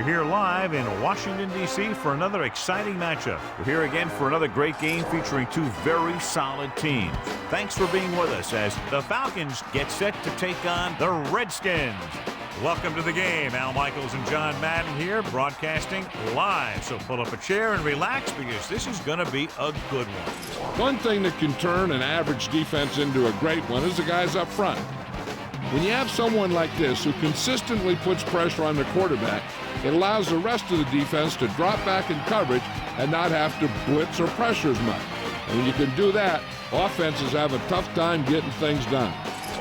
here live in Washington, D.C. for another exciting matchup. We're here again for another great game featuring two very solid teams. Thanks for being with us as the Falcons get set to take on the Redskins. Welcome to the game. Al Michaels and John Madden here, broadcasting live. So pull up a chair and relax because this is going to be a good one. One thing that can turn an average defense into a great one is the guys up front. When you have someone like this who consistently puts pressure on the quarterback, it allows the rest of the defense to drop back in coverage and not have to blitz or pressure as much. And when you can do that, offenses have a tough time getting things done.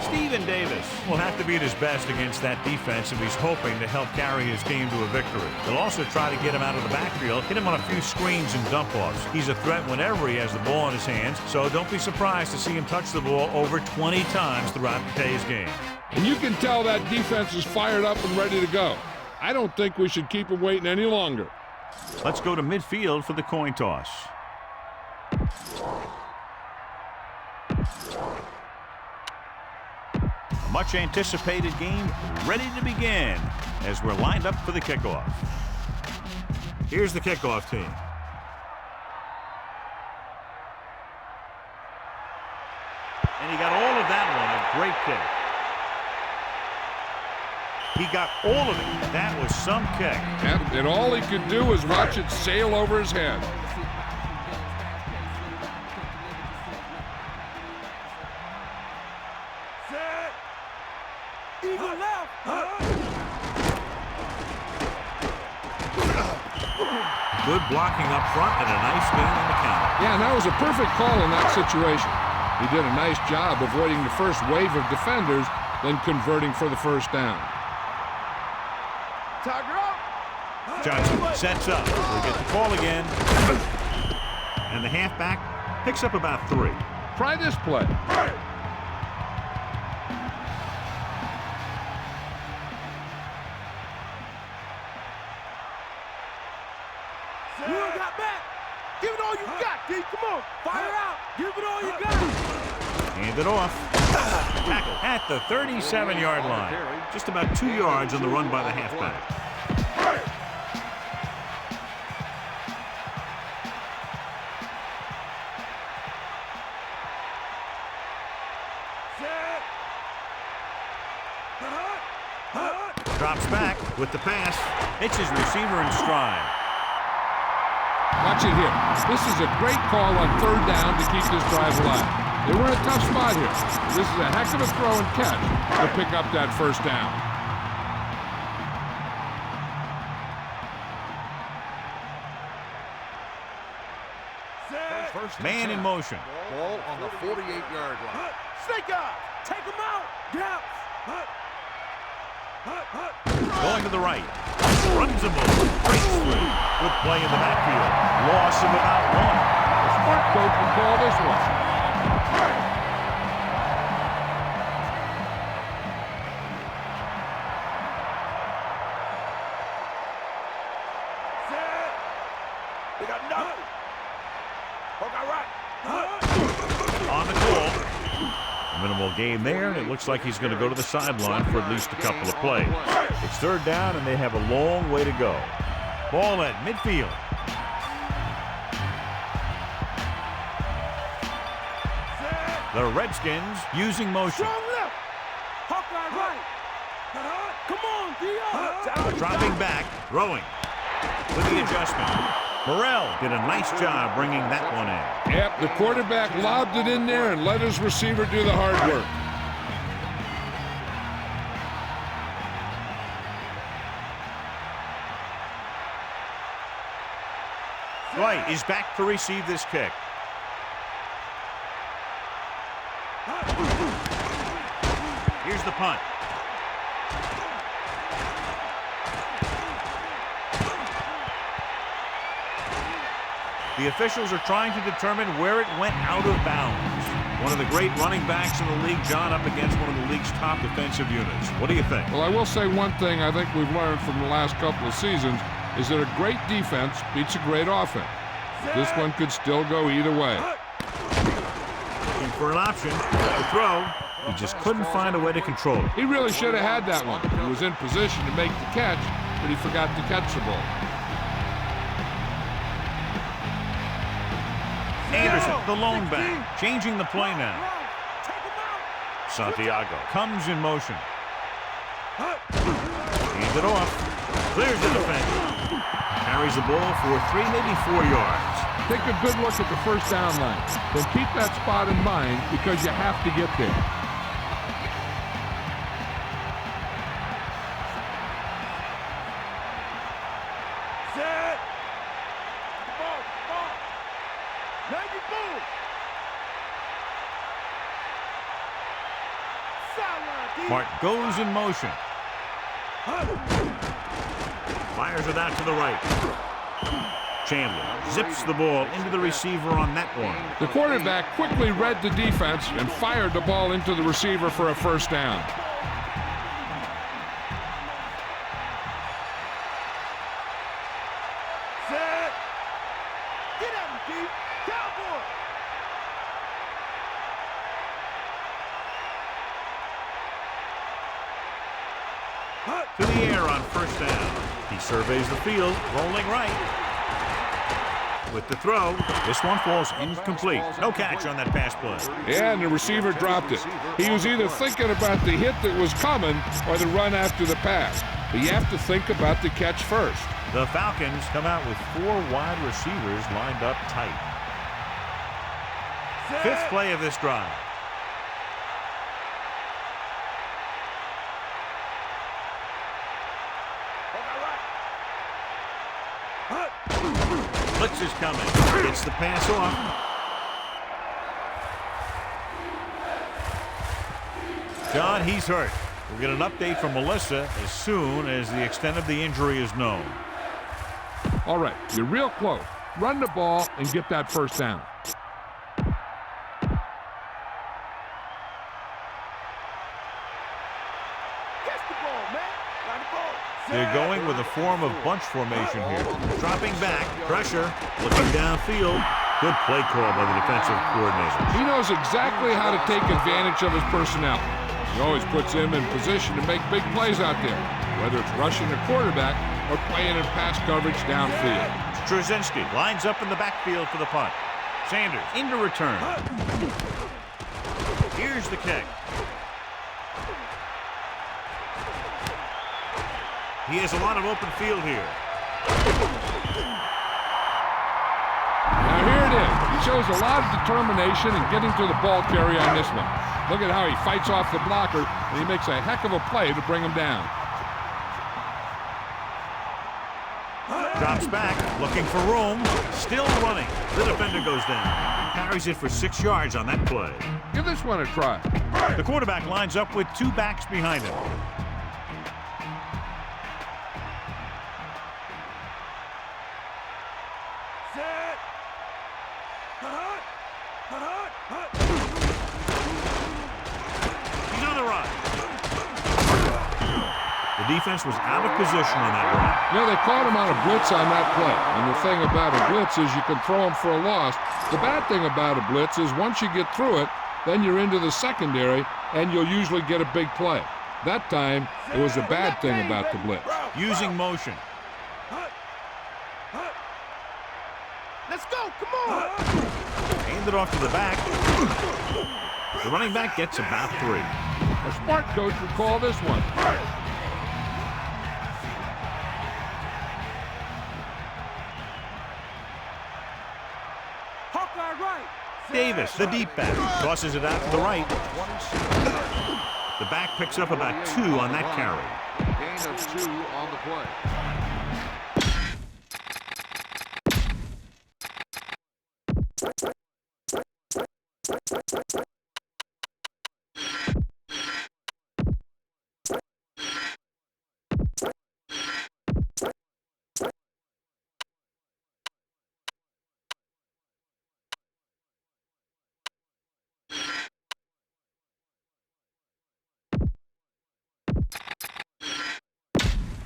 Steven Davis will have to be at his best against that defense if he's hoping to help carry his team to a victory. They'll also try to get him out of the backfield, hit him on a few screens and dump-offs. He's a threat whenever he has the ball in his hands, so don't be surprised to see him touch the ball over 20 times throughout today's game. And you can tell that defense is fired up and ready to go. I don't think we should keep them waiting any longer. Let's go to midfield for the coin toss. A much anticipated game ready to begin as we're lined up for the kickoff. Here's the kickoff team. And he got all of that one, a great kick. He got all of it. That was some kick. And all he could do was watch it sail over his head. Set. Eagle left. Good blocking up front and a nice gain on the counter. Yeah, and that was a perfect call in that situation. He did a nice job avoiding the first wave of defenders, then converting for the first down. Johnson sets up. We get the call again. And the halfback picks up about 3. Try this play. You got back. Give it all you got, D. Come on. Fire out. Give it all you got. Hand it off. Tackle at the 37-yard line. Just about 2 yards on the run by the halfback. Drops back with the pass. Hits his receiver in stride. Watch it here. This is a great call on third down to keep this drive alive. They were in a tough spot here. This is a heck of a throw and catch to pick up that first down. Man in motion. Ball on the 48-yard line. Snake out. Take him out. Gaps. Going to the right. Runs him over. Breaks through. Good play in the backfield. Loss of about 1. The smart coach will call this one. They got nothing. Okay, right. On the call. Minimal gain there, and it looks like he's going to go to the sideline for at least a couple of plays. It's third down, and they have a long way to go. Ball at midfield. The Redskins using motion. Strong left. Hawkeye right. Come on, Dion. Dropping back, throwing. With the adjustment. Morrell did a nice job bringing that one in. Yep, the quarterback lobbed it in there and let his receiver do the hard work. Wright is back to receive this kick. Here's the punt. The officials are trying to determine where it went out of bounds. One of the great running backs in the league, John, up against one of the league's top defensive units. What do you think? Well, I will say one thing I think we've learned from the last couple of seasons is that a great defense beats a great offense. This one could still go either way. Looking for an option to throw. He just couldn't find a way to control it. He really should have had that one. He was in position to make the catch, but he forgot to catch the ball. Anderson, the lone back, changing the play now. Santiago comes in motion. Hands it off. Clears the defender. Carries the ball for 3, maybe 4 yards. Take a good look at the first down line. Then keep that spot in mind because you have to get there. Set. Ball. Now you boom. Sideline, D. Mark goes in motion. Fires it out to the right. Chandler zips the ball into the receiver on that one. The quarterback quickly read the defense and fired the ball into the receiver for a first down. Set. Get at him, D. Cowboy. To the air on first down. He surveys the field, rolling right. With the throw, this one falls incomplete. No catch on that pass play. Yeah, and the receiver dropped it. He was either thinking about the hit that was coming or the run after the pass. But you have to think about the catch first. The Falcons come out with 4 wide receivers lined up tight. Fifth play of this drive. Blitz is coming. Gets the pass off. John, he's hurt. We'll get an update from Melissa as soon as the extent of the injury is known. All right, you're real close. Run the ball and get that first down. Catch the ball, man. Got the ball. They're going with a form of bunch formation here. Dropping back, pressure, looking downfield. Good play call by the defensive coordinator. He knows exactly how to take advantage of his personnel. He always puts him in position to make big plays out there, whether it's rushing the quarterback or playing in pass coverage downfield. Straczynski lines up in the backfield for the punt. Sanders into return. Here's the kick. He has a lot of open field here. Now here it is. He shows a lot of determination in getting to the ball carrier on this one. Look at how he fights off the blocker, and he makes a heck of a play to bring him down. Drops back, looking for room. Still running. The defender goes down. Carries it for 6 yards on that play. Give this one a try. The quarterback lines up with 2 backs behind him. He's on the run. The defense was out of position on that run. You know, they caught him on a blitz on that play. And the thing about a blitz is you can throw him for a loss. The bad thing about a blitz is once you get through it, then you're into the secondary, and you'll usually get a big play. That time, it was a bad thing about the blitz. Using motion. Let's go. Come on. Hand it off to the back. The running back gets about 3. A smart coach would call this one. Hawkeye right. Davis, the deep back, tosses it out to the right. The back picks up about 2 on that carry. Gain of 2 on the play.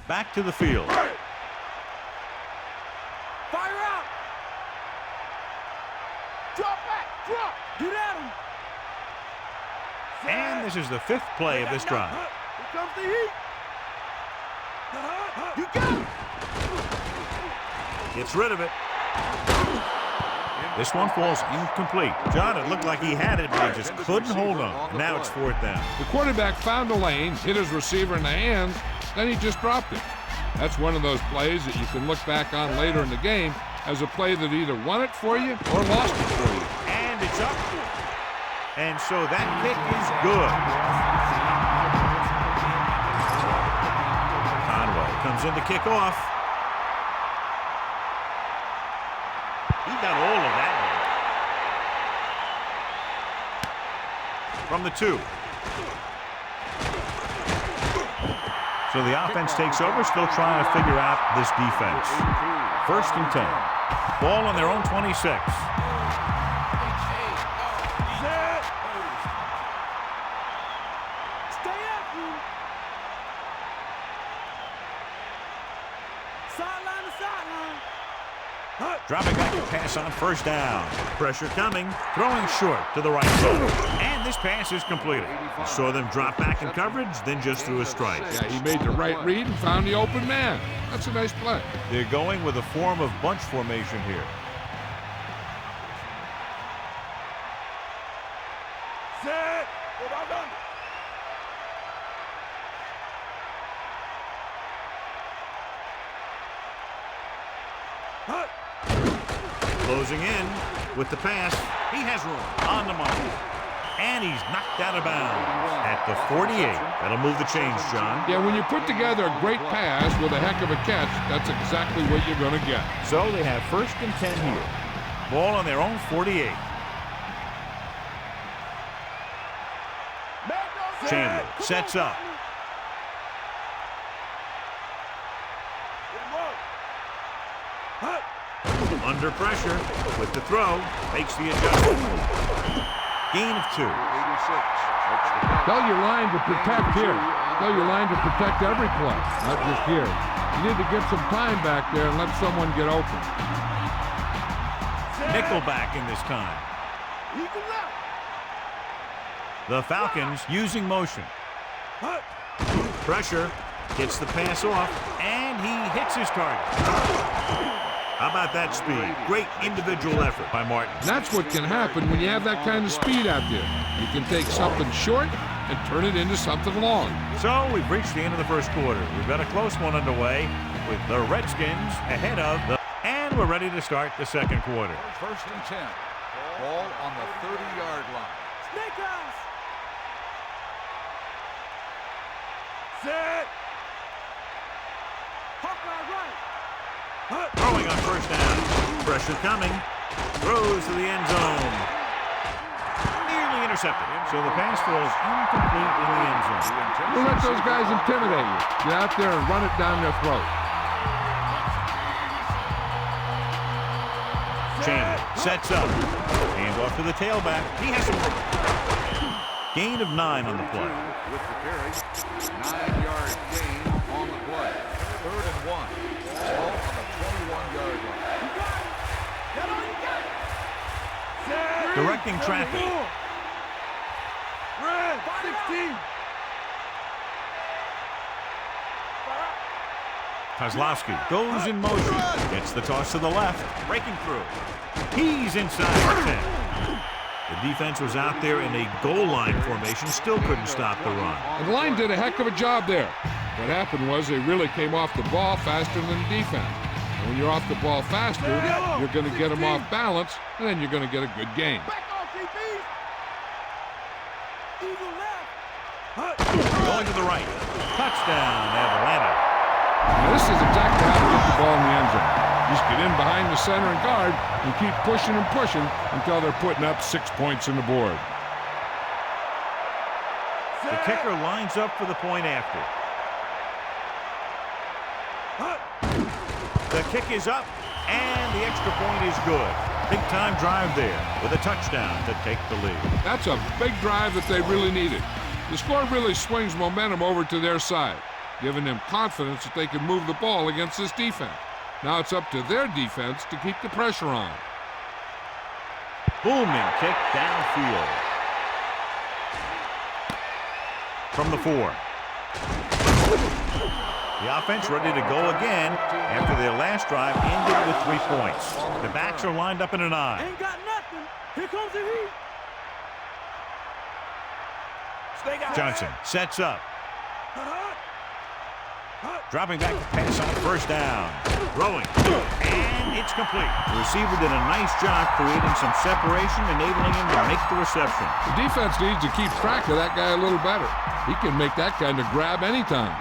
Back to the field. Fire out. Drop back. Drop. Get at him. And this is the 5th play of this drive. Here comes the heat. You got it. Gets rid of it. This one falls incomplete. John, it looked like he had it, but he just couldn't hold on. Now it's fourth down. The quarterback found the lane, hit his receiver in the hands, then he just dropped it. That's one of those plays that you can look back on later in the game as a play that either won it for you or lost it for you. And it's up. And so that kick is good. Conway comes in to kick off. He got all of that one. From the 2. So the offense takes over, still trying to figure out this defense. First and 10. Ball on their own 26. Stay after him. Sideline to sideline. Dropping back to pass on first down. Pressure coming. Throwing short to the right side. And this pass is completed. You saw them drop back in coverage, then just threw a strike. Yeah, he made the right read and found the open man. That's a nice play. They're going with a form of bunch formation here. Set. Well done. Closing in with the pass. He has room on the money. And he's knocked out of bounds at the 48. That'll move the chains, John. Yeah, when you put together a great pass with a heck of a catch, that's exactly what you're going to get. So they have first and 10 here. Ball on their own 48. Chandler sets up. Under pressure with the throw. Makes the adjustment. Gain of 2. Tell your line to protect here. Tell your line to protect every play, not just here. You need to get some time back there and let someone get open. Nickelback in this time. The Falcons using motion. Pressure. Gets the pass off. And he hits his target. How about that speed? Great individual effort by Martin. That's what can happen when you have that kind of speed out there. You can take something short and turn it into something long. So we've reached the end of the first quarter. We've got a close one underway with the Redskins ahead of the... And we're ready to start the second quarter. First and 10. Ball on the 30-yard line. Snake eyes. Set. Hawkeye right. Throwing on first down. Pressure coming. Throws to the end zone. Nearly intercepted. So the pass falls incomplete in the end zone. Don't let those guys intimidate you. Get out there and run it down their throat. Chandler sets up. Hand off to the tailback. He has some... Gain of 9 on the play. With the carry. 9-yard gain on the play. Third and 1. Ball on the 21-yard line. Directing traffic. Red 16. Kozlowski goes in motion. Gets the toss to the left. Breaking through. He's inside the 10. The defense was out there in a goal line formation. Still couldn't stop the run. And the line did a heck of a job there. What happened was they really came off the ball faster than the defense. And when you're off the ball faster, you're going to get them off balance, and then you're going to get a good game. Going to the right. Touchdown, Atlanta. Now, this is exactly how to get the ball in the end zone. Just get in behind the center and guard and keep pushing and pushing until they're putting up 6 points on the board. The kicker lines up for the point after. The kick is up, and the extra point is good. Big-time drive there with a touchdown to take the lead. That's a big drive that they really needed. The score really swings momentum over to their side, giving them confidence that they can move the ball against this defense. Now it's up to their defense to keep the pressure on. Booming kick downfield. From the 4. The offense ready to go again after their last drive ended with 3 points. The backs are lined up in an I. Ain't got nothing. Here comes the heat. Johnson sets up. Dropping back to pass on first down. Throwing. And it's complete. The receiver did a nice job creating some separation, enabling him to make the reception. The defense needs to keep track of that guy a little better. He can make that kind of grab anytime.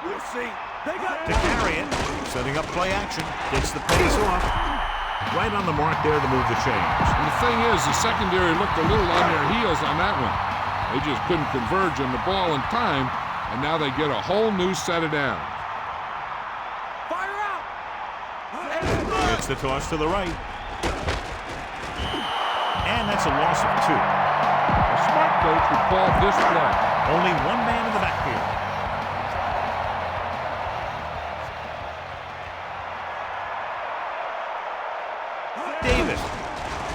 We'll see. They got To carry it. Setting up play action. Gets the pace off. Right on the mark there to move the chains. And the thing is, the secondary looked a little on their heels on that one. They just couldn't converge on the ball in time, and now they get a whole new set of downs. fire out. Gets the toss to the right. And that's a loss of 2. A smart coach would call this play. Only one man in the backfield. Davis.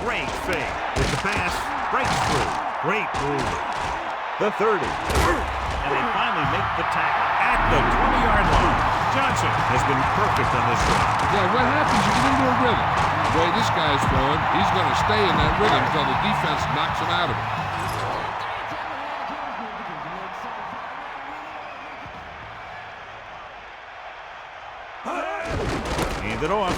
Great fake. With the pass. Breaks through. Great move. The 30. And they finally make the tackle at the 20-yard line. Johnson has been perfect on this drive. Yeah, what happens? You get into a rhythm. The way this guy's throwing, he's going to stay in that rhythm until the defense knocks him out of it. Hand it off.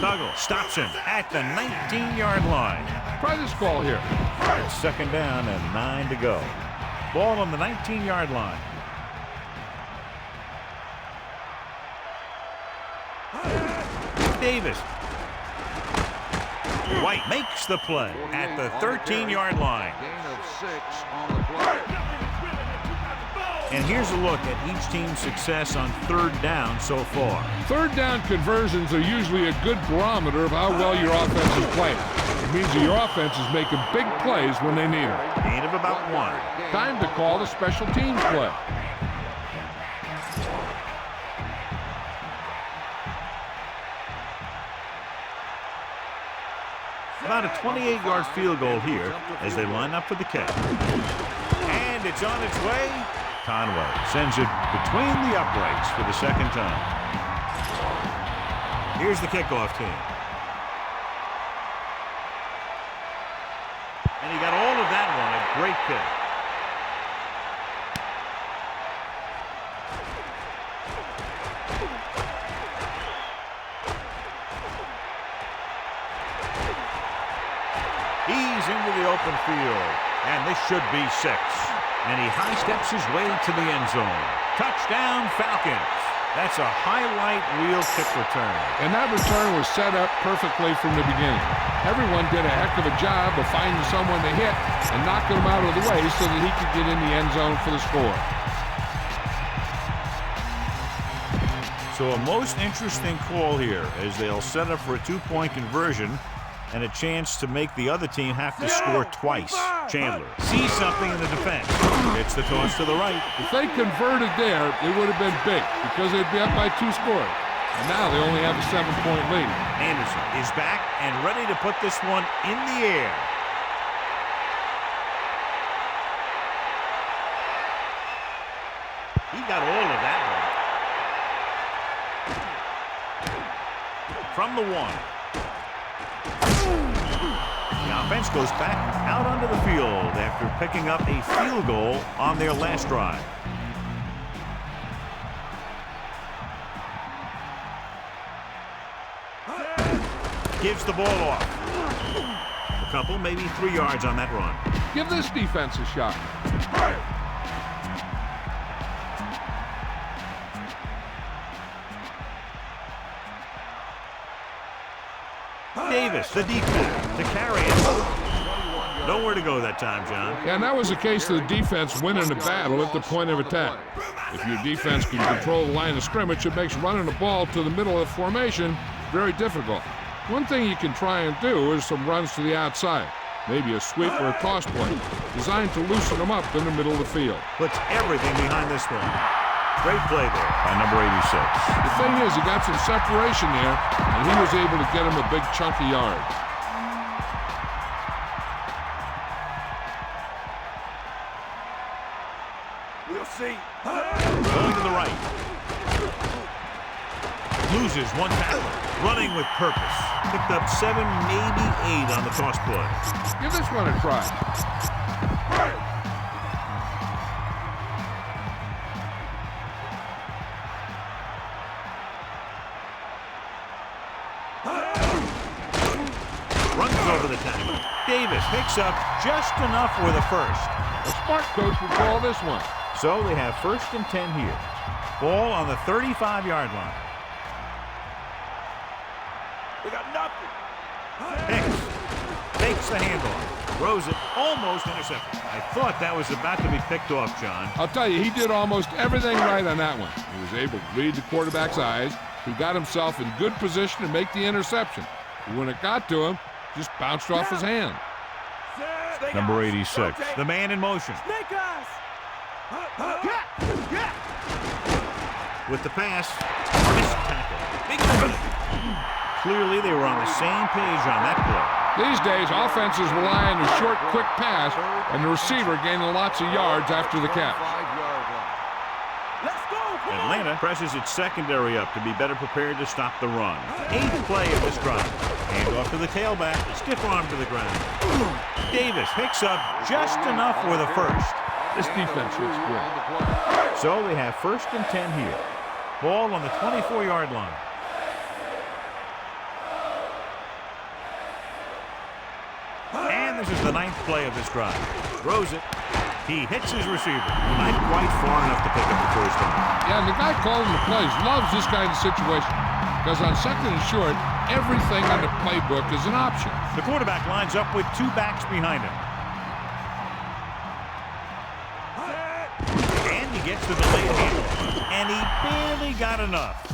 Tuggle stops him at the 19-yard line. Try this call here. It's second down and 9 to go. Ball on the 19-yard line. Davis. White makes the play at the 13-yard line. Gain of 6 on the play. And here's a look at each team's success on third down so far. Third down conversions are usually a good barometer of how well your offense is playing. It means that your offense is making big plays when they need them. Gain of about 1. Time to call the special teams play. About a 28-yard field goal here as they line up for the kick. And it's on its way. Conway sends it between the uprights for the second time. Here's the kickoff team. And he got all of that one. A great kick. He's into the open field. And this should be 6. And he high steps his way to the end zone. Touchdown, Falcons. That's a highlight reel kick return. And that return was set up perfectly from the beginning. Everyone did a heck of a job of finding someone to hit and knocking him out of the way so that he could get in the end zone for the score. So a most interesting call here as they'll set up for a 2-point conversion and a chance to make the other team have to score twice. Chandler sees something in the defense. It's the toss to the right. If they converted there, it would have been big because they'd be up by 2 scores. And now they only have a 7-point lead. Anderson is back and ready to put this one in the air. He got all of that one. From the 1. The offense goes back out onto the field after picking up a field goal on their last drive. Gives the ball off. A couple, maybe 3 yards on that run. Give this defense a shot. Davis, the deep back, to carry it. Nowhere to go that time, John. Yeah, and that was a case of the defense winning the battle at the point of attack. If your defense can control the line of scrimmage, it makes running the ball to the middle of the formation very difficult. One thing you can try and do is some runs to the outside. Maybe a sweep or a toss play, designed to loosen them up in the middle of the field. Puts everything behind this one. Great play there by number 86. The thing is, he got some separation there, and he was able to get him a big chunk of yards. We'll see. Going to the right. Loses one tackle. Running with purpose. Picked up 7, maybe 8 on the toss play. Give this one a try. Runs over the tackle. Davis picks up just enough for the first. A smart coach would call this one. So they have 1st and 10 here. Ball on the 35-yard line. We got nothing. Hicks takes the handoff. Throws it, almost intercepted. I thought that was about to be picked off, John. I'll tell you, he did almost everything right on that one. He was able to read the quarterback's eyes. He got himself in good position to make the interception. When it got to him, just bounced off his hand. Number 86, the man in motion. Snake eyes. With the pass, missed tackle. Big opening. Clearly, they were on the same page on that play. These days, offenses rely on a short, quick pass, and the receiver gaining lots of yards after the catch. Let's go. Atlanta presses its secondary up to be better prepared to stop the run. 8th play of this drive. Handoff to the tailback, stiff arm to the ground. Davis picks up just enough for the first. This defense looks good. So they have 1st and 10 here. Ball on the 24-yard line. And this is the 9th play of this drive. Throws it. He hits his receiver. Not quite far enough to pick up the first down. Yeah, and the guy calling the plays loves this kind of situation. Because on 2nd and short, everything in the playbook is an option. The quarterback lines up with 2 backs behind him. And he gets the delayed handoff. And he barely got enough.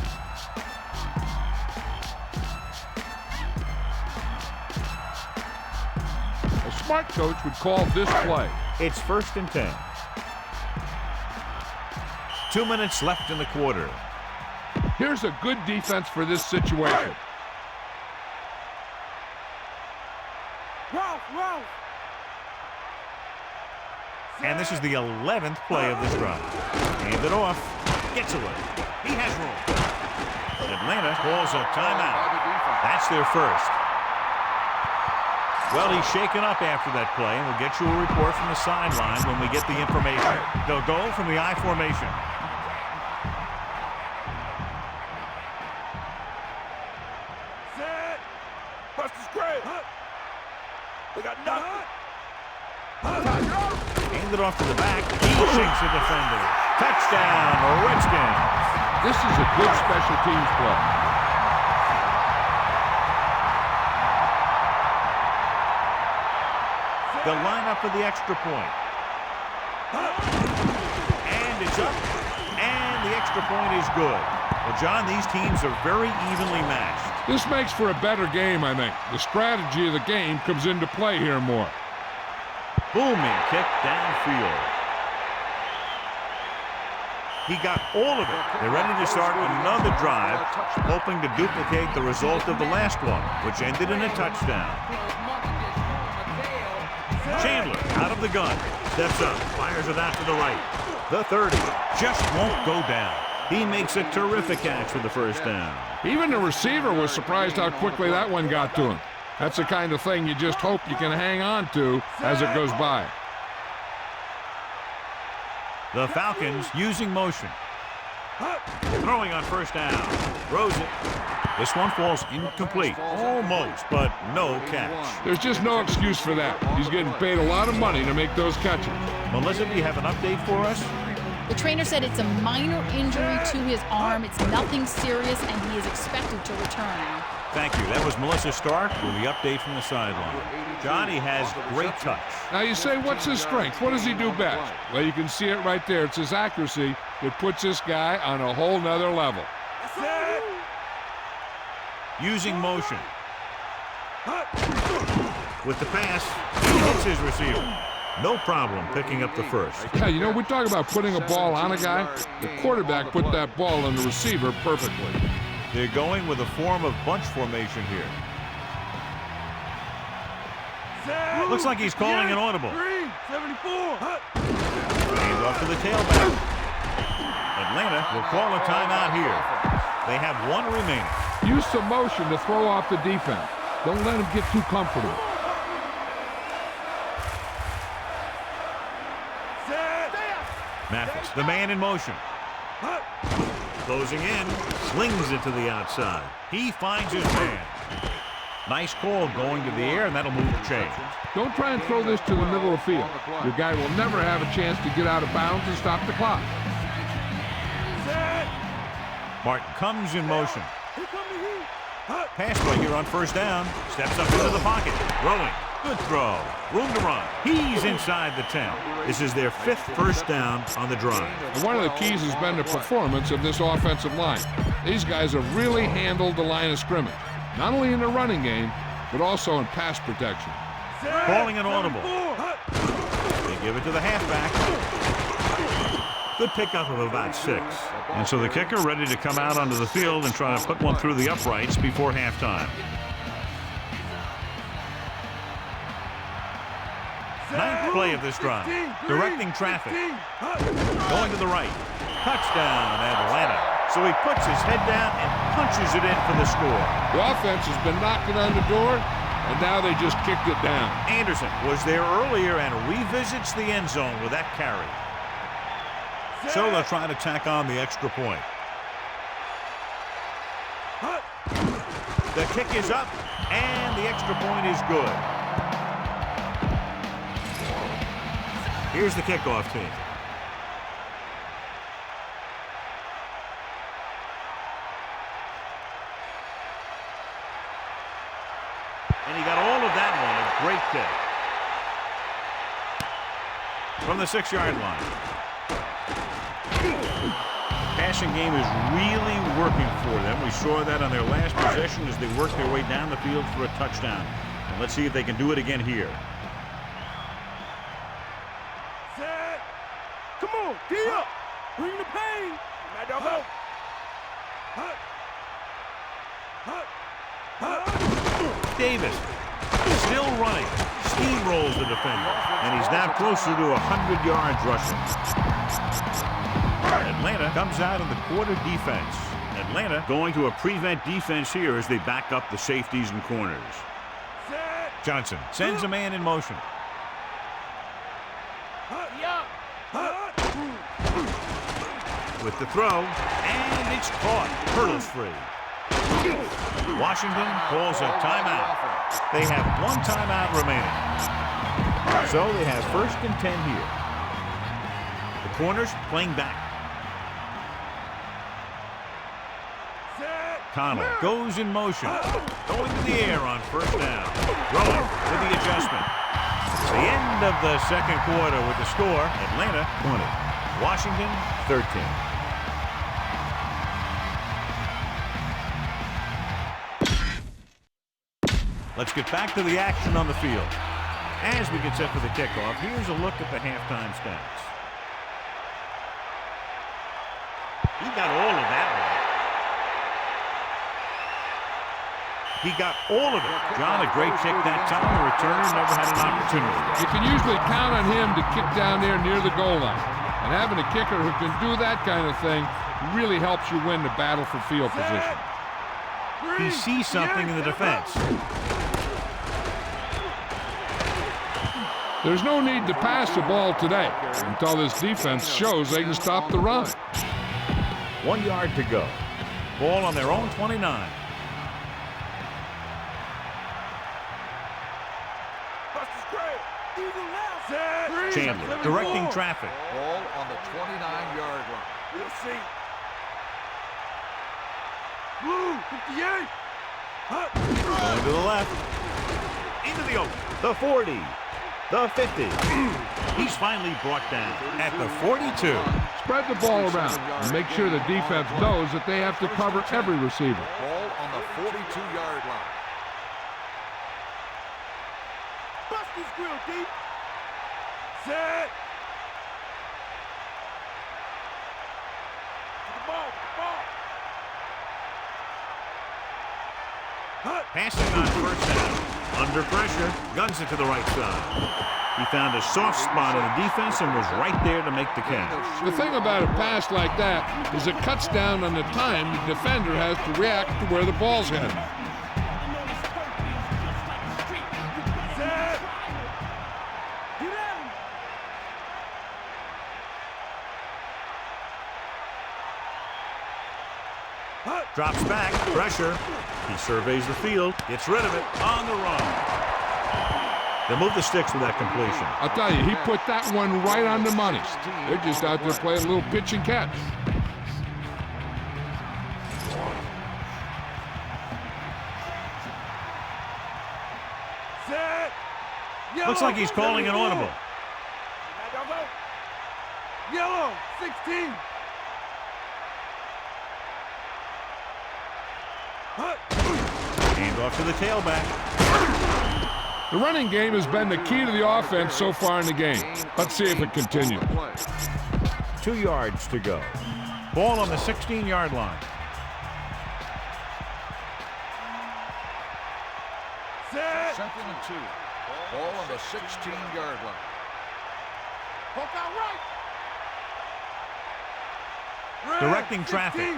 A smart coach would call this play. It's 1st and 10. 2 minutes left in the quarter. Here's a good defense for this situation. Ralph. And this is the 11th play of this drive. Hand it off. Gets away. He has room. Atlanta calls a timeout. That's their first. Well, he's shaken up after that play, and we'll get you a report from the sideline when we get the information. They'll go from the I formation. Set. Bust the spread. We got nothing. Hand it off to the back. He shakes the defender. Touchdown, Redskins. This is a good special teams play. They'll line up for the extra point. And it's up. And the extra point is good. Well, John, these teams are very evenly matched. This makes for a better game, I think. The strategy of the game comes into play here more. Booming kick downfield. He got all of it. They're ready to start another drive, hoping to duplicate the result of the last one, which ended in a touchdown. Chandler out of the gun. Steps up. Fires it out to the right. The 30 just won't go down. He makes a terrific catch for the first down. Even the receiver was surprised how quickly that one got to him. That's the kind of thing you just hope you can hang on to as it goes by. The Falcons using motion. Throwing on first down. Throws it. This one falls incomplete. Almost, but no catch. There's just no excuse for that. He's getting paid a lot of money to make those catches. Melissa, do you have an update for us? The trainer said it's a minor injury to his arm. It's nothing serious, and he is expected to return. Thank you. That was Melissa Stark with the update from the sideline. Johnny has great touch. Now you say, what's his strength? What does he do best? Well, you can see it right there. It's his accuracy that puts this guy on a whole nother level. Using motion. With the pass, he hits his receiver. No problem picking up the first. Yeah, you know, we talk about putting a ball on a guy. The quarterback put that ball on the receiver perfectly. They're going with a form of bunch formation here. Looks like he's calling an audible. 74. Hands off to the tailback. Atlanta will call a timeout here. They have one remaining. Use some motion to throw off the defense. Don't let them get too comfortable. Mathis, the man in motion. Closing in, slings it to the outside. He finds his man. Nice call going to the air, and that'll move the chains. Don't try and throw this to the middle of the field. Your guy will never have a chance to get out of bounds and stop the clock. Martin comes in motion. Pass play here on first down. Steps up into the pocket. Throwing. Good throw. Room to run. He's inside the 10. This is their 5th first down on the drive. And one of the keys has been the performance of this offensive line. These guys have really handled the line of scrimmage, not only in the running game, but also in pass protection. Calling an audible. They give it to the halfback. Good pickup of about 6. And so the kicker ready to come out onto the field and try to put one through the uprights before halftime. Ninth play of this drive. Directing traffic. Going to the right. Touchdown, Atlanta. So he puts his head down and punches it in for the score. The offense has been knocking on the door, and now they just kicked it down. Anderson was there earlier and revisits the end zone with that carry. So they'll try to tack on the extra point. The kick is up, and the extra point is good. Here's the kickoff team. And he got all of that one. A great kick. From the 6-yard line. Passing game is really working for them. We saw that on their last possession as they worked their way down the field for a touchdown. And let's see if they can do it again here. Set. Come on, D up. Bring the pain. Now don't go. Davis still running. Steamrolls the defender. And he's now closer to 100 yards rushing. Atlanta comes out in the quarter defense. Atlanta going to a prevent defense here as they back up the safeties and corners. Johnson sends a man in motion. With the throw, and it's caught. Hurdles free. Washington calls a timeout. They have one timeout remaining. So they have 1st and 10 here. The corners playing back. Connell goes in motion. Going to the air on first down. Throwing with the adjustment. The end of the second quarter with the score. Atlanta 20. Washington 13. Let's get back to the action on the field. As we get set for the kickoff, here's a look at the halftime stats. He got all of that one. He got all of it. John, a great kick that time. The returner never had an opportunity. You can usually count on him to kick down there near the goal line. And having a kicker who can do that kind of thing really helps you win the battle for field position. He sees something in the defense. There's no need to pass the ball today until this defense shows they can stop the run. 1 yard to go. Ball on their own 29. Chandler directing traffic. Ball on the 29-yard line. We'll see. Blue, 58. Going to the left. Into the open. The 40. The 50. He's finally brought down at the 42. Spread the ball around and make sure the defense knows that they have to cover every receiver. Ball on the 42-yard line. Bust this grill, deep. Set. The ball. Passing on first down. Under pressure. Guns it to the right side. He found a soft spot in the defense and was right there to make the catch. The thing about a pass like that is it cuts down on the time the defender has to react to where the ball's headed. Drops back, pressure. He surveys the field, gets rid of it on the run. They'll move the sticks with that completion. I'll tell you, he put that one right on the money. They're just out there playing a little pitch and catch. Looks like he's calling an audible. Yellow, 16. Hand off to the tailback. The running game has been the key to the offense so far in the game. Let's see if it continues. 2 yards to go. Ball on the 16-yard line. Second and 2. Ball on the 16-yard line. Poke out right. Directing traffic.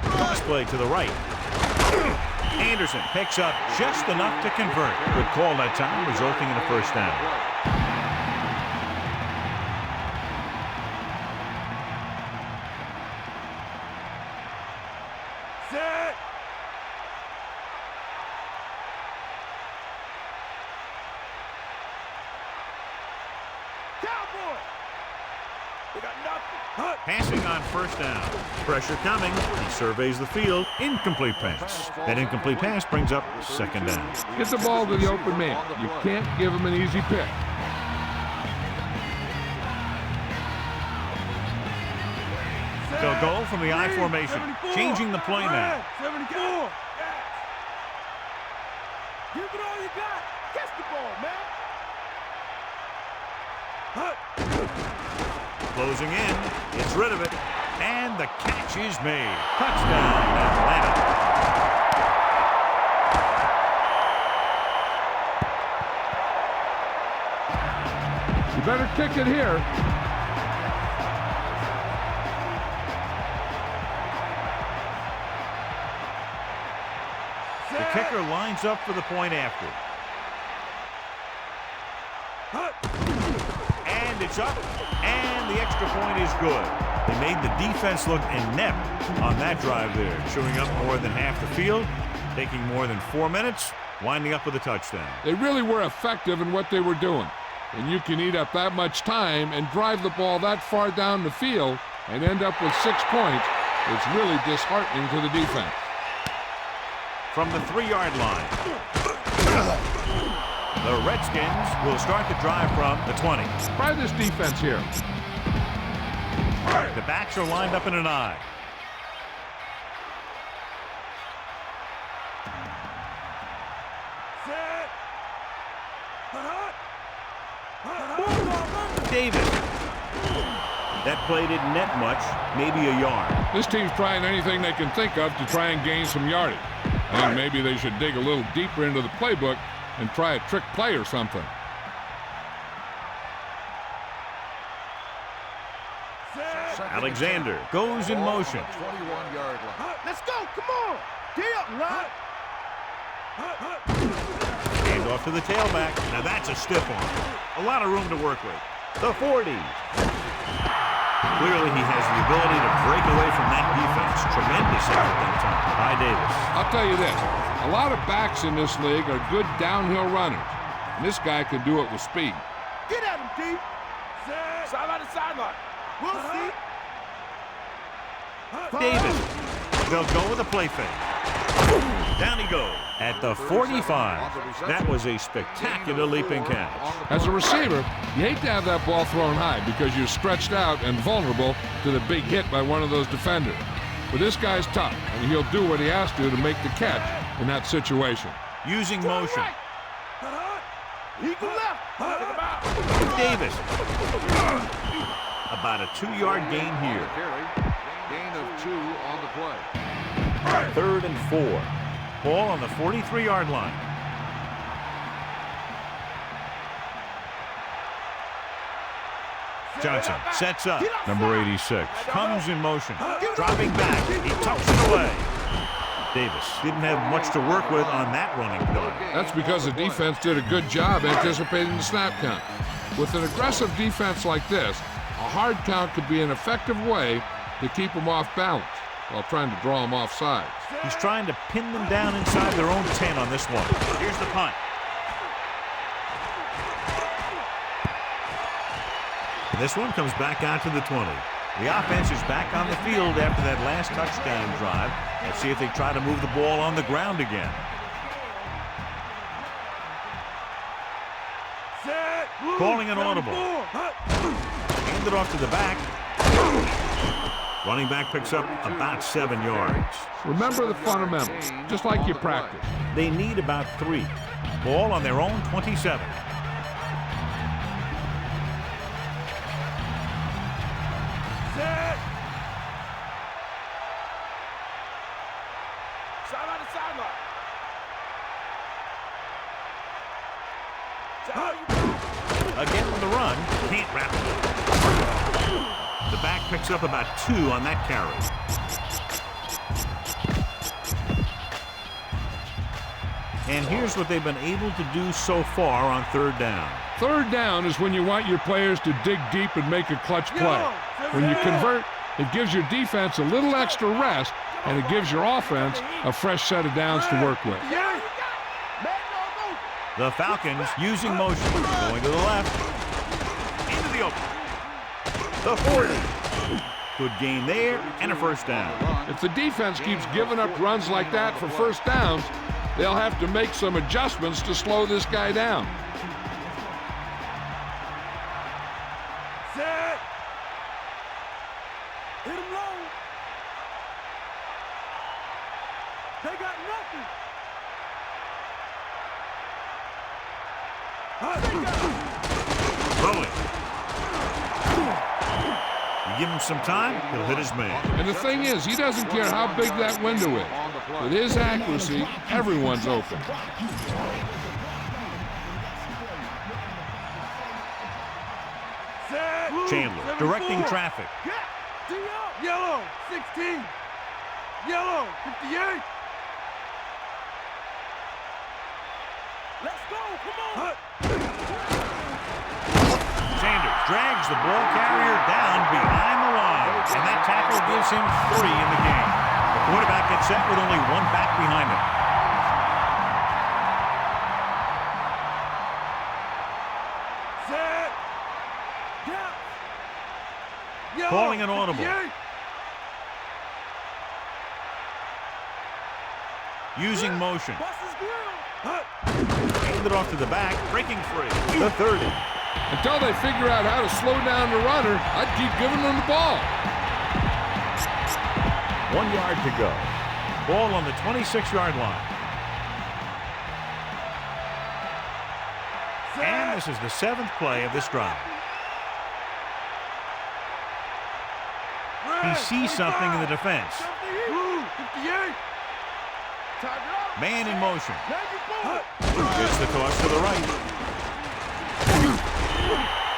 Cross play to the right. Anderson picks up just enough to convert. Good call that time, resulting in a first down. Set. Cowboy. We got nothing. Passing on first down. Pressure coming. He surveys the field. Incomplete pass. That incomplete pass brings up second down. Get the ball to the open man. You can't give him an easy pick. They'll go from the I formation, changing the play now. 74. Give it all you got. Catch the ball, man. Closing in, gets rid of it, and the catch is made. Touchdown, Atlanta. You better kick it here. The kicker lines up for the point after. And it's up, and the extra point is good. They made the defense look inept on that drive there, chewing up more than half the field, taking more than 4 minutes, winding up with a touchdown. They really were effective in what they were doing. And you can eat up that much time and drive the ball that far down the field and end up with 6 points. It's really disheartening to the defense. From the 3-yard line, the Redskins will start the drive from the 20. Try this defense here. The backs are lined up in an I. Davis. That play didn't net much, maybe a yard. This team's trying anything they can think of to try and gain some yardage. I think maybe they should dig a little deeper into the playbook and try a trick play or something. Alexander goes in motion. 21-yard line. Let's go. Come on. Get up, Rod. Hand off to the tailback. Now that's a stiff one. A lot of room to work with. The 40. Clearly he has the ability to break away from that defense. Tremendous effort that time by Davis. I'll tell you this. A lot of backs in this league are good downhill runners. And this guy can do it with speed. Get at him, D. Sideline to sideline. We'll see. Davis. They'll go with a play fake. Down he goes at the 45. That was a spectacular leaping catch. As a receiver, you hate to have that ball thrown high because you're stretched out and vulnerable to the big hit by one of those defenders. But this guy's tough, and he'll do what he has to make the catch in that situation. Using motion. Eagle left. Davis. About a 2-yard gain here. Gain of 2 on the play. 3rd and 4. Ball on the 43-yard line. Johnson sets up. Number 86 comes in motion. Dropping back. He tucks it away. Davis didn't have much to work with on that running play. That's because the defense did a good job anticipating the snap count. With an aggressive defense like this, a hard count could be an effective way to keep them off balance while trying to draw them off sides. He's trying to pin them down inside their own 10 on this one. Here's the punt. This one comes back out to the 20. The offense is back on the field after that last touchdown drive. Let's see if they try to move the ball on the ground again. Calling an audible. Hand it off to the back. Running back picks up about 7 yards. Remember the fundamentals, just like you practice. They need about 3. Ball on their own 27. Again with the run, can't wrap it. The back picks up about 2 on that carry. And here's what they've been able to do so far on 3rd down. 3rd down is when you want your players to dig deep and make a clutch play. When you convert, it gives your defense a little extra rest, and it gives your offense a fresh set of downs to work with. The Falcons using motion, going to the left, into the open. The 40. Good gain there, and a 1st down. If the defense keeps giving up runs like that for 1st downs, they'll have to make some adjustments to slow this guy down. Set. Hit him low. They got nothing. Throwing. You give him some time, he'll hit his man. And the thing is, he doesn't care how big that window is. With his accuracy, everyone's open. Chandler directing traffic. Yellow, 16. Yellow, 58. Let's go, come on. Sanders drags the ball carrier down behind the line, and that tackle gives him 3 in the game. The quarterback gets set with only 1 back behind him. Set. Yeah. Calling an audible. 58. Using motion. Bust his grill. Hand it off to the back, breaking free. The 30. Until they figure out how to slow down the runner, I'd keep giving them the ball. 1 yard to go. Ball on the 26-yard line. And this is the 7th play of this drive. He sees something in the defense. 58. Man in motion. Gets the toss to the right.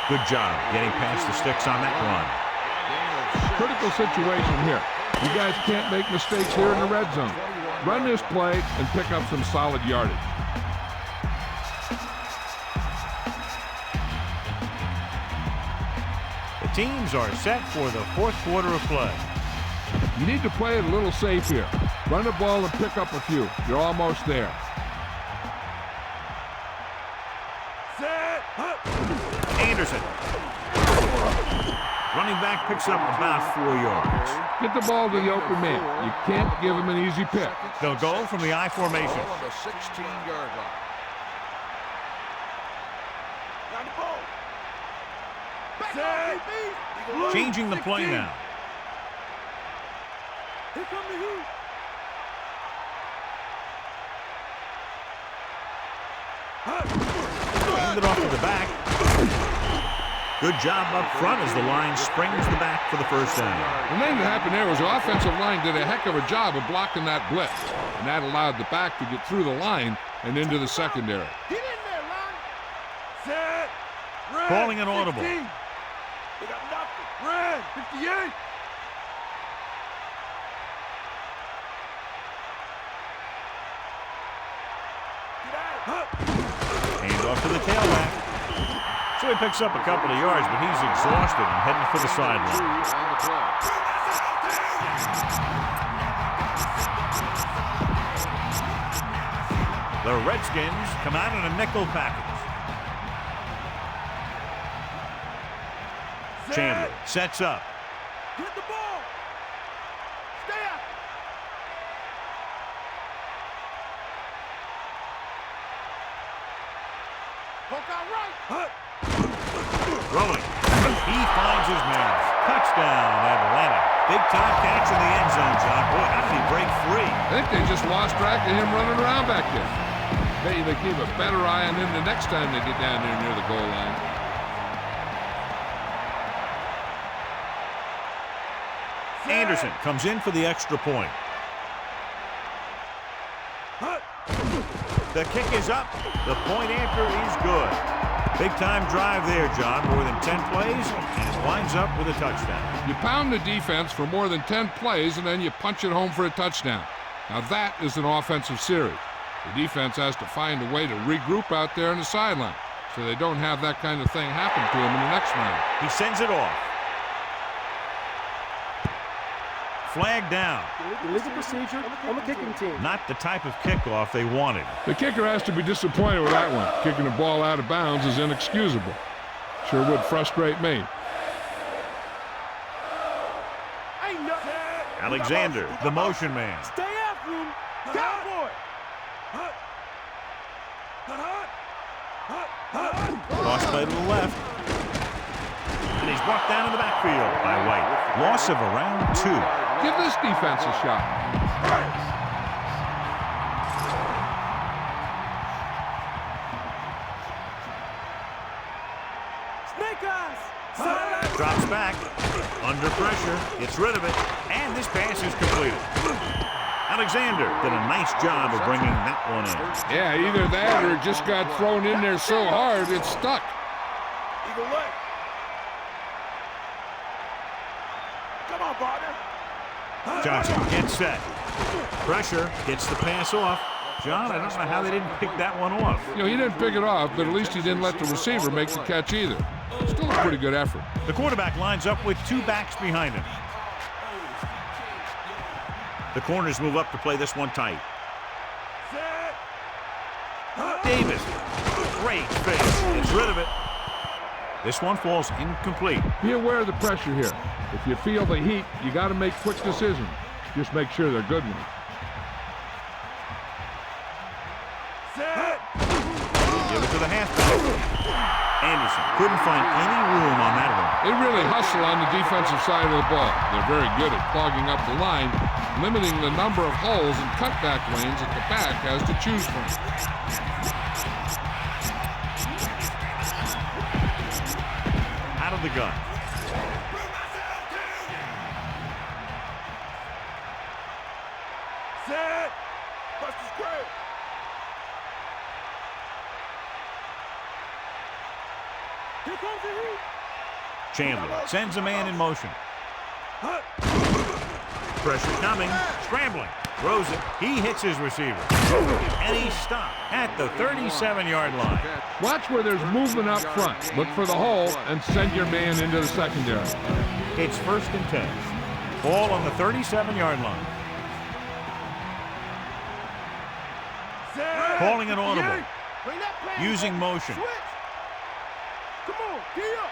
Good job getting past the sticks on that run. Critical situation here. You guys can't make mistakes here in the red zone. Run this play and pick up some solid yardage. The teams are set for the 4th quarter of play. You need to play it a little safe here. Run the ball and pick up a few. You're almost there. Anderson. Running back picks up about 4 yards. Get the ball to the open man. You can't give him an easy pick. They'll go from the I formation. On the 16-yard line. Changing the play now. Here come the heat. Hand it off to the back. Good job up front as the line springs the back for the 1st down. The thing that happened there was the offensive line did a heck of a job of blocking that blitz, and that allowed the back to get through the line and into the secondary. Get in there, line. Set. Red. Calling an audible. 16. They got nothing. Red, 58. Hands off to the tailback. So he picks up a couple of yards, but he's exhausted and heading for the sideline. The Redskins come out in a nickel package. Chandler sets up. Get the ball. Stay up. Poke out right. Throwing. He finds his man. Touchdown, Atlanta. Big time catch in the end zone, John. Boy, how did he break free? I think they just lost track of him running around back there. Maybe they keep a better eye on him the next time they get down there near the goal line. Anderson comes in for the extra point. The kick is up. The point after is good. Big time drive there, John. More than 10 plays, and it winds up with a touchdown. You pound the defense for more than 10 plays, and then you punch it home for a touchdown. Now that is an offensive series. The defense has to find a way to regroup out there on the sideline so they don't have that kind of thing happen to them in the next round. He sends it off. Flag down. Illegal procedure on the kicking team. Not the type of kickoff they wanted. The kicker has to be disappointed with that one. Kicking the ball out of bounds is inexcusable. Sure would frustrate me. Alexander, the motion man. Stay after him. Cowboy. Cross play to the left. And he's brought down in the backfield by White. Loss of around 2. Give this defense a shot. Snake eyes. Drops back. Under pressure. Gets rid of it. And this pass is completed. Alexander did a nice job of bringing that one in. Yeah, either that or it just got thrown in there so hard it stuck. Eagle leg. Come on, partner. Johnson gets set. Pressure. Gets the pass off. John, I don't know how they didn't pick that one off. You know, he didn't pick it off, but at least he didn't let the receiver make the catch either. Still a pretty good effort. The quarterback lines up with 2 backs behind him. The corners move up to play this one tight. Davis. Great face. Gets rid of it. This one falls incomplete. Be aware of the pressure here. If you feel the heat, you got to make quick decisions. Just make sure they're good ones. Give it to the halfback. Anderson couldn't find any room on that one. They really hustle on the defensive side of the ball. They're very good at clogging up the line, limiting the number of holes and cutback lanes that the back has to choose from. Out of the gun. Set. Buster's great. Here comes the heat. Chandler sends a man in motion. Pressure coming. Scrambling. Throws it. He hits his receiver. And he's stopped at the 37-yard line. Watch where there's movement up front. Look for the hole and send your man into the secondary. It's 1st and 10. Ball on the 37-yard line. Calling an audible. Using motion. Come on, D up.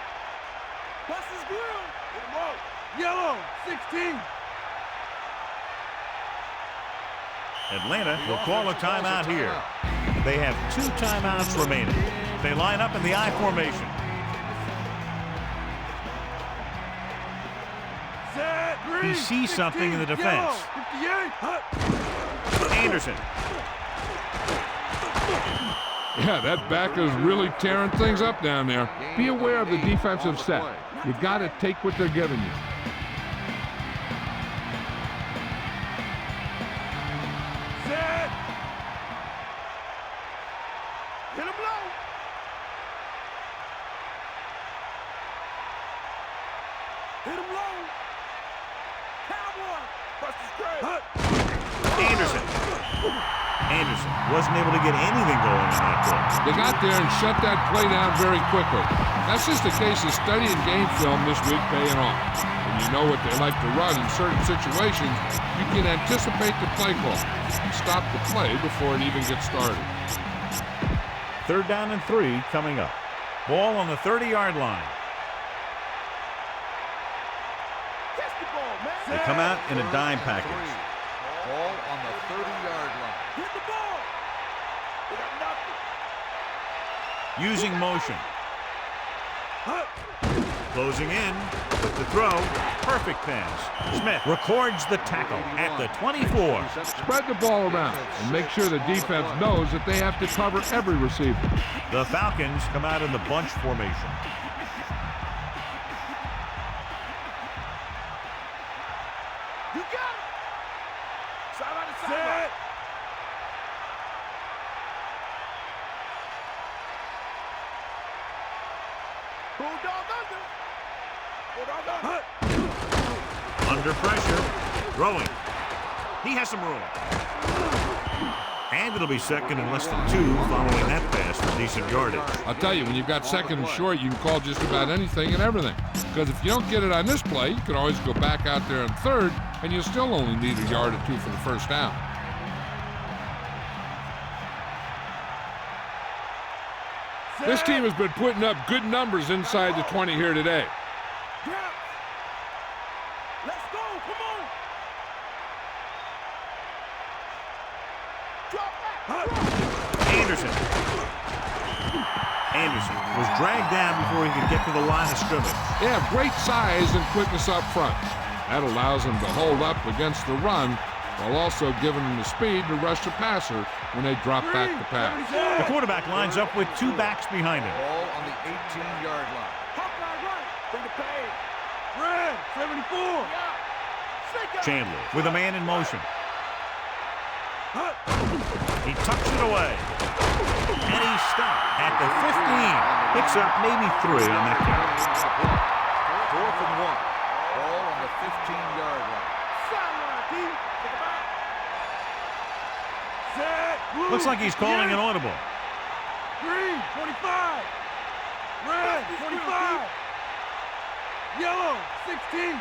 Bust his grill. Hit him up. Yellow, 16. Atlanta will call a timeout here. They have 2 timeouts remaining. They line up in the I formation. He sees something in the defense. Anderson. Yeah, that back is really tearing things up down there. Be aware of the defensive set. You got to take what they're giving you. Set. Hit him low. Hit him low. Cowboy. Buster's great. Anderson wasn't able to get anything going in that play. They got there and shut that play down very quickly. That's just a case of studying game film this week paying off. When you know what they like to run in certain situations, you can anticipate the play call and stop the play before it even gets started. 3rd down and 3 coming up. Ball on the 30-yard line. Catch the ball, man. They come out in a dime package. Ball on the 30-yard line. Hit the ball. They got nothing. Using motion. Closing in with the throw. Perfect pass. Smith records the tackle at the 24. Spread the ball around and make sure the defense knows that they have to cover every receiver. The Falcons come out in the bunch formation. You got it. Sideline to sideline. Bulldog under. Bulldog under. Under pressure. Throwing. He has some room. And it'll be 2nd and less than 2 following that pass for decent yardage. I'll tell you, when you've got 2nd and short, you can call just about anything and everything. Because if you don't get it on this play, you can always go back out there on 3rd, and you still only need a yard or 2 for the 1st down. This team has been putting up good numbers inside the 20 here today. Let's go. Come on. Drop back. Anderson was dragged down before he could get to the line of scrimmage. They have great size and quickness up front. That allows them to hold up against the run while also giving them the speed to rush the passer when they drop back to pass. The quarterback lines up with 2 backs behind him. Ball on the 18-yard line. Hawkeye right. Bring the pain. Red, 74. Yeah. Chandler with a man in motion. He tucks it away. And he's stopped at the 15. Picks up maybe 3 on that carry. 4th and 1. Ball on the 15-yard line. Sideline, D. Take him out. Set. Looks like he's calling an audible. Green, 25. Red, 25. Yellow, 16.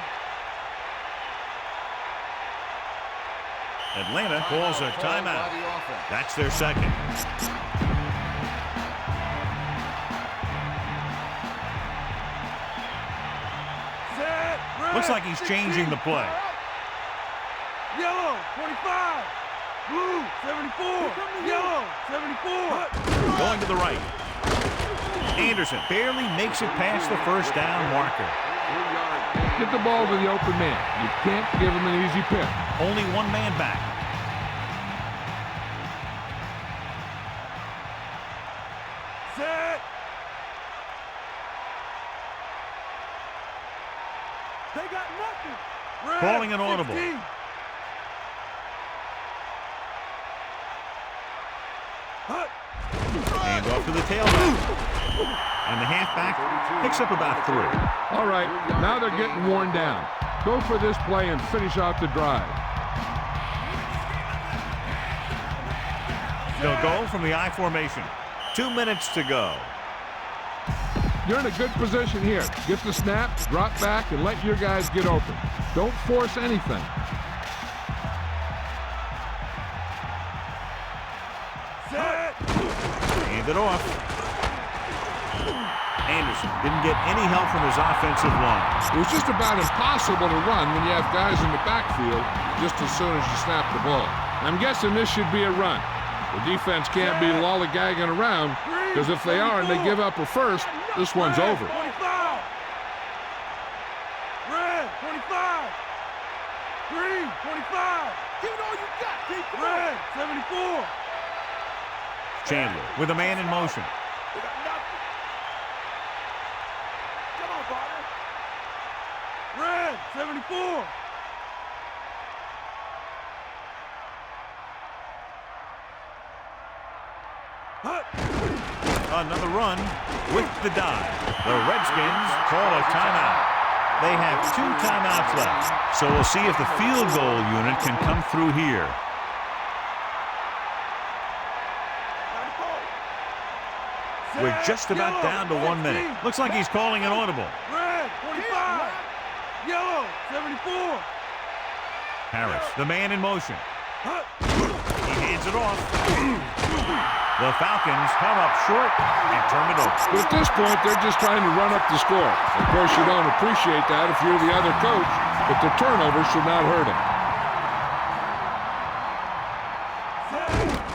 Atlanta calls a timeout. That's their 2nd. Set. Red, Looks like he's 16. changing the play. Yellow, 25. Blue, 74. Yellow, 74. Going to the right. Anderson barely makes it past the 1st down marker. Get the ball to the open man. You can't give him an easy pick. Only 1 man back. Set. They got nothing. Red, Calling an audible. 16. Hand off to the tailback. And the halfback picks up about 3. All right, now they're getting worn down. Go for this play and finish out the drive. They'll go from the I formation. 2 minutes to go. You're in a good position here. Get the snap, drop back, and let your guys get open. Don't force anything. Set. Hand it off. Anderson didn't get any help from his offensive line. It was just about impossible to run when you have guys in the backfield just as soon as you snap the ball. I'm guessing this should be a run. The defense can't be lollygagging around, because if they are and they give up a 1st, this one's over. 25. Red, 25. Green, 25. Give it all you got, Keith. Red, 74. Chandler with a man in motion. We got nothing. Come on, partner. Red, 74. Another run with the dive. The Redskins call a timeout. They have 2 timeouts left, so we'll see if the field goal unit can come through here. We're just about down to 1 minute. Looks like he's calling an audible. Red, 45. Yellow, 74. Harris, the man in motion. He hands it off. The Falcons come up short and turn it over. But at this point, they're just trying to run up the score. Of course, you don't appreciate that if you're the other coach, but the turnover should not hurt him.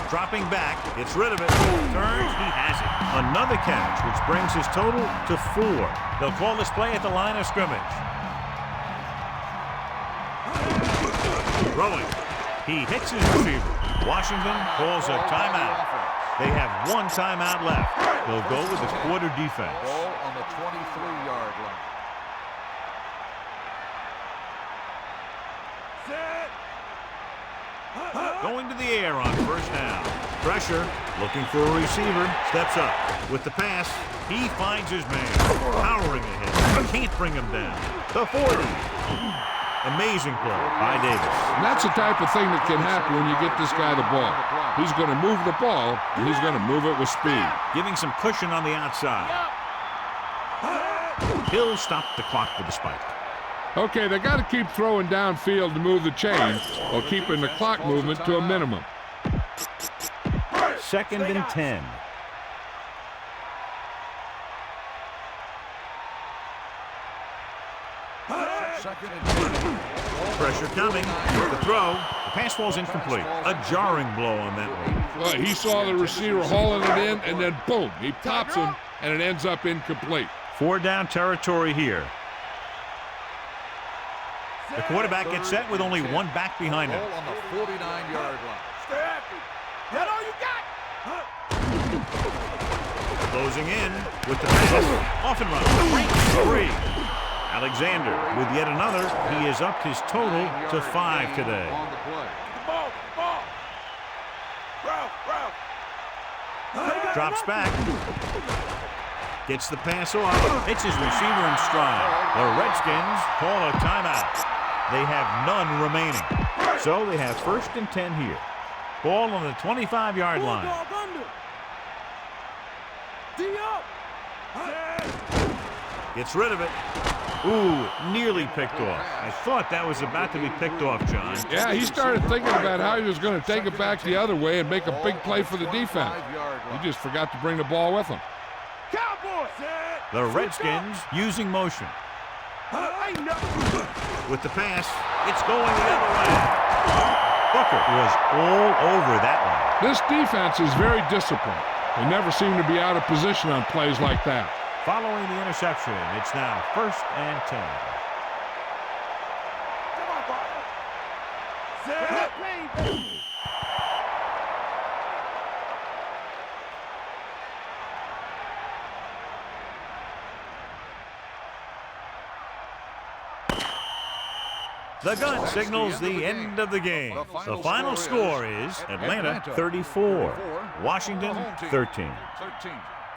Dropping back, gets rid of it. Turns, he has it. Another catch, which brings his total to 4. They'll call this play at the line of scrimmage. Throwing. He hits his receiver. Washington calls a timeout. They have 1 timeout left. They'll go with the quarter defense. Ball on the 23-yard line. Going to the air on first down. Pressure, looking for a receiver, steps up. With the pass, he finds his man. Powering ahead. Can't bring him down. The 40. Amazing play by Davis. And that's the type of thing that can happen when you get this guy the ball. He's going to move the ball, and he's going to move it with speed. Giving some cushion on the outside. He'll stop the clock with the spike. Okay, they got to keep throwing downfield to move the chains while keeping the clock movement to a minimum. 2nd and 10. Pressure coming. The throw. The pass falls incomplete. A jarring blow on that one. Well, he saw the receiver hauling it in, and then boom, he pops him, and it ends up incomplete. 4 down territory here. The quarterback gets set with only 1 back behind him. Ball on the 49-yard line. Stay after. That's all you got. Closing in with the pass. Off and run. 3. Alexander with yet another. He has upped his total to 5 today. On the play. Ball. Ralph. Drops back. Gets the pass off. Hits his receiver in stride. The Redskins call a timeout. They have none remaining. So they have 1st and 10 here. Ball on the 25-yard line. Gets rid of it. Ooh, nearly picked off. I thought that was about to be picked off, John. Yeah, he started thinking about how he was going to take it back the other way and make a big play for the defense. He just forgot to bring the ball with him. The Redskins using motion. With the pass, it's going the other way. Booker was all over that one. This defense is very disciplined. They never seem to be out of position on plays like that. Following the interception, it's now 1st and 10. The gun signals the end of the game. The final score is Atlanta 34, Washington 13.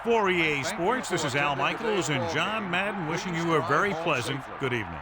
For EA Sports, this is Al Michaels and John Madden wishing you a very pleasant good evening.